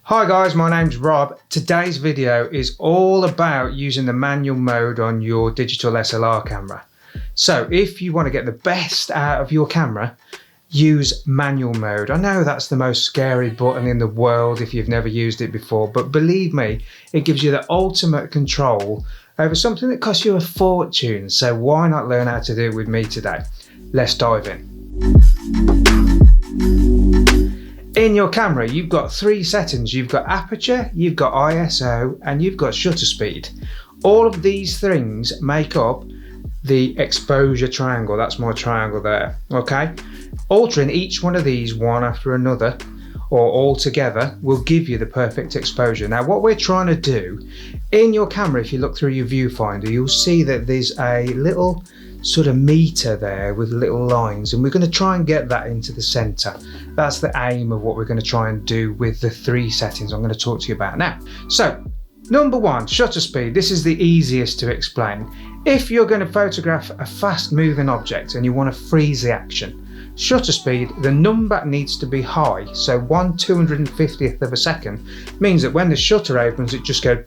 Hi guys, my name's Rob. Today's video is all about using the manual mode on your digital SLR camera. So if you want to get the best out of your camera, use manual mode. I know that's the most scary button in the world if you've never used it before, but believe me, it gives you the ultimate control over something that costs you a fortune. So why not learn how to do it with me today? Let's dive in. In your camera, you've got three settings. You've got aperture, you've got ISO, and you've got shutter speed. All of these things make up the exposure triangle. That's my triangle there, okay? Altering each one of these one after another or all together will give you the perfect exposure. Now, what we're trying to do in your camera, if you look through your viewfinder, you'll see that there's a little sort of meter there with little lines, and we're going to try and get that into the center. That's the aim of what we're going to try and do with the three settings I'm going to talk to you about now. So number one, shutter speed. This is the easiest to explain. If you're going to photograph a fast moving object and you want to freeze the action, shutter speed, the number needs to be high. So 1/250th of a second means that when the shutter opens, it just goes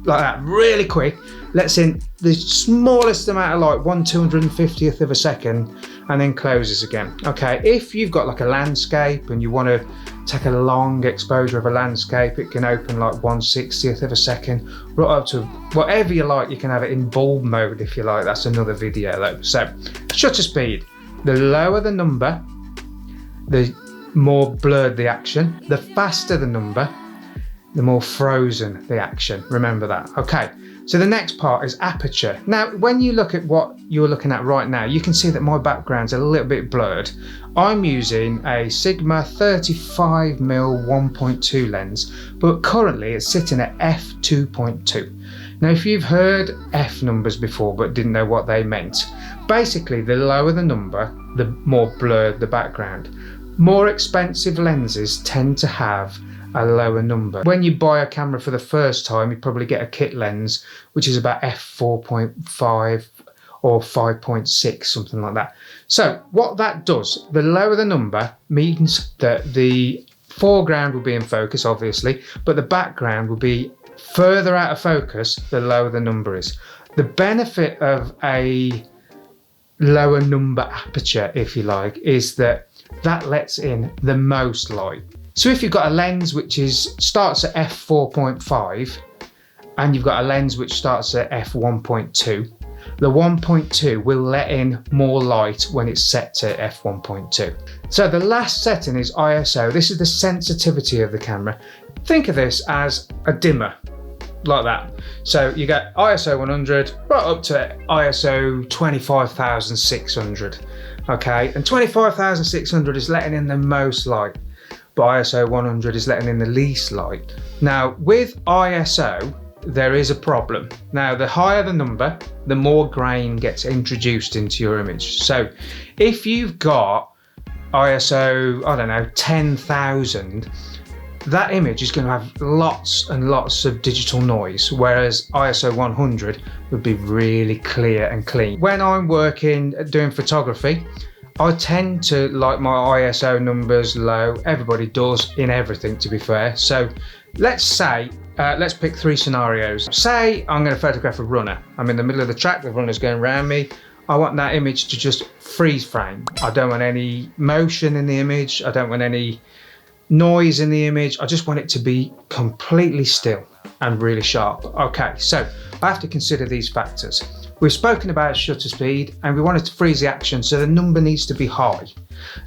like that, really quick, lets in the smallest amount of light, 1/250th of a second, and then closes again. Okay, if you've got like a landscape and you want to take a long exposure of a landscape, it can open like 1/60th of a second, right up to whatever you like. You can have it in bulb mode if you like. That's another video though. So shutter speed, the lower the number, the more blurred the action. The faster the number, the more frozen the action. Remember that. Okay, so the next part is aperture. Now, when you look at what you're looking at right now, you can see that my background's a little bit blurred. I'm using a Sigma 35mm 1.2 lens, but currently it's sitting at f2.2. Now, if you've heard F numbers before but didn't know what they meant, basically the lower the number, the more blurred the background. More expensive lenses tend to have a lower number. When you buy a camera for the first time, you probably get a kit lens, which is about f4.5 or 5.6, something like that. So what that does, the lower the number means that the foreground will be in focus, obviously, but the background will be further out of focus the lower the number is. The benefit of a lower number aperture, if you like, is that lets in the most light. So if you've got a lens which starts at f4.5 and you've got a lens which starts at f1.2, the 1.2 will let in more light when it's set to f1.2. So the last setting is ISO. This is the sensitivity of the camera. Think of this as a dimmer, like that. So you get ISO 100 right up to ISO 25,600. Okay, and 25,600 is letting in the most light, but ISO 100 is letting in the least light. Now with ISO, there is a problem. Now the higher the number, the more grain gets introduced into your image. So if you've got ISO, I don't know, 10,000, that image is going to have lots and lots of digital noise, whereas ISO 100 would be really clear and clean. When I'm working, doing photography, I tend to like my ISO numbers low. Everybody does in everything, to be fair. So let's say, let's pick three scenarios. Say I'm going to photograph a runner. I'm in the middle of the track, the runner's going around me. I want that image to just freeze frame. I don't want any motion in the image. I don't want any noise in the image. I just want it to be completely still and really sharp. Okay, so I have to consider these factors. We've spoken about shutter speed and we wanted to freeze the action, so the number needs to be high.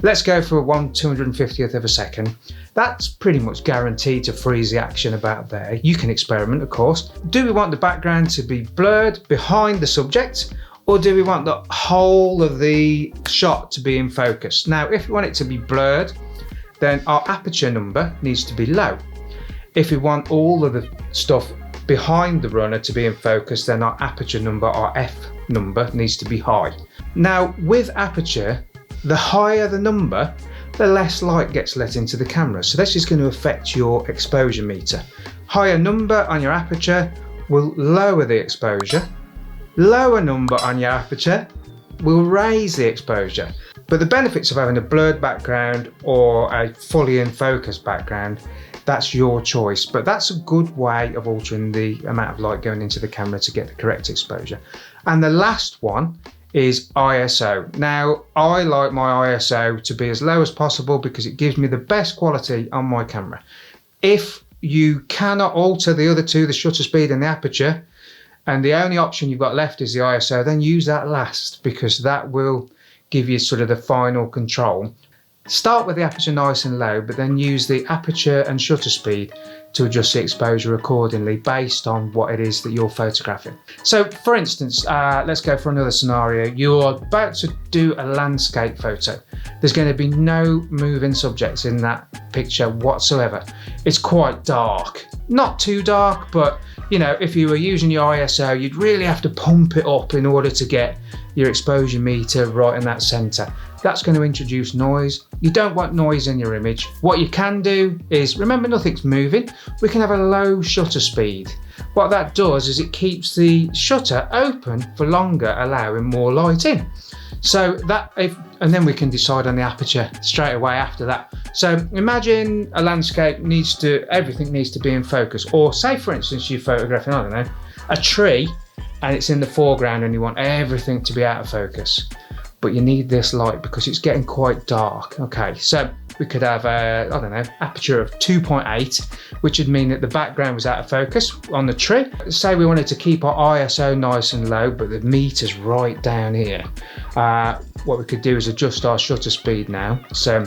Let's go for a 1/250th of a second. That's pretty much guaranteed to freeze the action about there. You can experiment, of course. Do we want the background to be blurred behind the subject, or do we want the whole of the shot to be in focus? Now, if we want it to be blurred, then our aperture number needs to be low. If we want all of the stuff behind the runner to be in focus, then our aperture number, our F number, needs to be high. Now with aperture, the higher the number, the less light gets let into the camera. So this is going to affect your exposure meter. Higher number on your aperture will lower the exposure. Lower number on your aperture will raise the exposure. But the benefits of having a blurred background or a fully in focus background That's your choice, but that's a good way of altering the amount of light going into the camera to get the correct exposure. And the last one is ISO. Now, I like my ISO to be as low as possible because it gives me the best quality on my camera. If you cannot alter the other two, the shutter speed and the aperture, and the only option you've got left is the ISO, then use that last, because that will give you sort of the final control. Start with the aperture nice and low, but then use the aperture and shutter speed to adjust the exposure accordingly based on what it is that you're photographing. So for instance, let's go for another scenario. You're about to do a landscape photo. There's going to be no moving subjects in that picture whatsoever. It's quite dark. Not too dark, but you know, if you were using your ISO, you'd really have to pump it up in order to get your exposure meter right in that center. That's going to introduce noise. You don't want noise in your image. What you can do is, remember, nothing's moving. We can have a low shutter speed. What that does is it keeps the shutter open for longer, allowing more light in. So that, and then we can decide on the aperture straight away after that. So imagine a landscape everything needs to be in focus. Or say, for instance, you're photographing, I don't know, a tree, and it's in the foreground and you want everything to be out of focus. But you need this light because it's getting quite dark. Okay, so we could have a, I don't know, aperture of 2.8, which would mean that the background was out of focus on the tree. Say we wanted to keep our ISO nice and low, but the meter's right down here. What we could do is adjust our shutter speed now. So,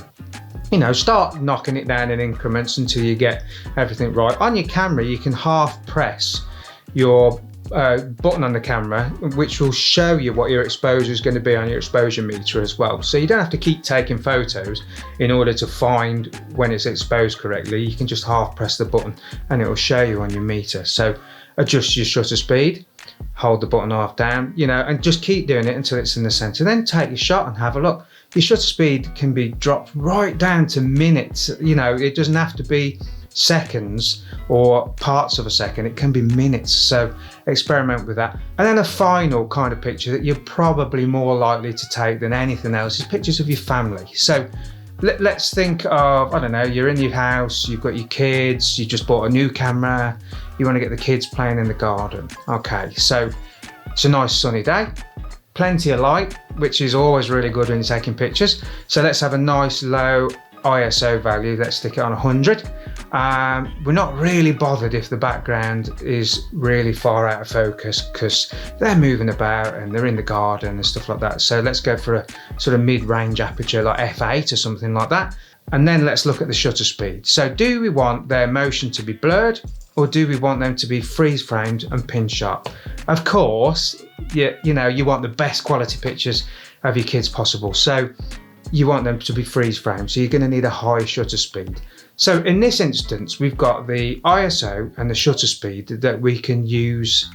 you know, start knocking it down in increments until you get everything right. On your camera, you can half press your button on the camera, which will show you what your exposure is going to be on your exposure meter as well. So you don't have to keep taking photos in order to find when it's exposed correctly. You can just half press the button and it will show you on your meter. So adjust your shutter speed, hold the button half down, you know, and just keep doing it until it's in the center. Then take your shot and have a look. Your shutter speed can be dropped right down to minutes. You know, it doesn't have to be seconds or parts of a second, it can be minutes. So experiment with that. And then a final kind of picture that you're probably more likely to take than anything else is pictures of your family. So let's think of, I don't know, you're in your house, you've got your kids, you just bought a new camera, you want to get the kids playing in the garden. Okay, so it's a nice sunny day, plenty of light, which is always really good when you're taking pictures. So let's have a nice low ISO value. Let's stick it on 100. We're not really bothered if the background is really far out of focus because they're moving about and they're in the garden and stuff like that. So let's go for a sort of mid-range aperture like f8 or something like that. And then let's look at the shutter speed. So do we want their motion to be blurred or do we want them to be freeze framed and pin sharp? Of course, you know, you want the best quality pictures of your kids possible. So you want them to be freeze framed. So you're going to need a high shutter speed. So in this instance, we've got the ISO and the shutter speed that we can use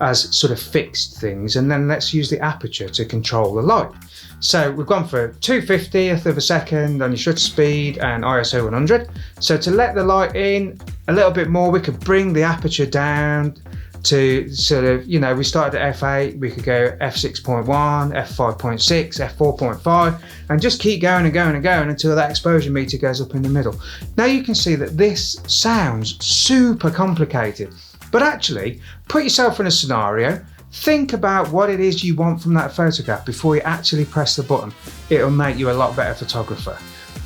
as sort of fixed things. And then let's use the aperture to control the light. So we've gone for 2/50th of a second on your shutter speed and ISO 100. So to let the light in a little bit more, we could bring the aperture down to sort of, you know, we started at f8, we could go f6.1, f5.6, f4.5, and just keep going and going and going until that exposure meter goes up in the middle. Now you can see that this sounds super complicated, but actually put yourself in a scenario, think about what it is you want from that photograph before you actually press the button. It'll make you a lot better photographer.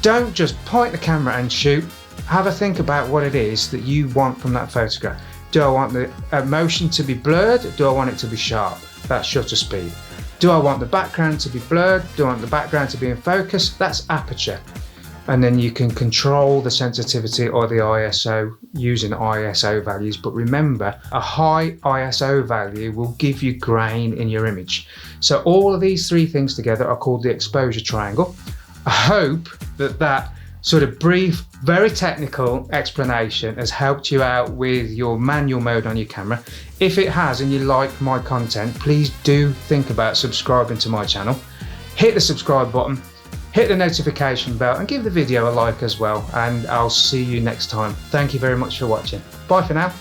Don't just point the camera and shoot. Have a think about what it is that you want from that photograph. Do I want the motion to be blurred? Do I want it to be sharp? That's shutter speed. Do I want the background to be blurred? Do I want the background to be in focus? That's aperture. And then you can control the sensitivity or the ISO using ISO values. But remember, a high ISO value will give you grain in your image. So all of these three things together are called the exposure triangle. I hope that sort of brief, very technical explanation has helped you out with your manual mode on your camera. If it has and you like my content, please do think about subscribing to my channel. Hit the subscribe button, hit the notification bell and give the video a like as well. And I'll see you next time. Thank you very much for watching. Bye for now.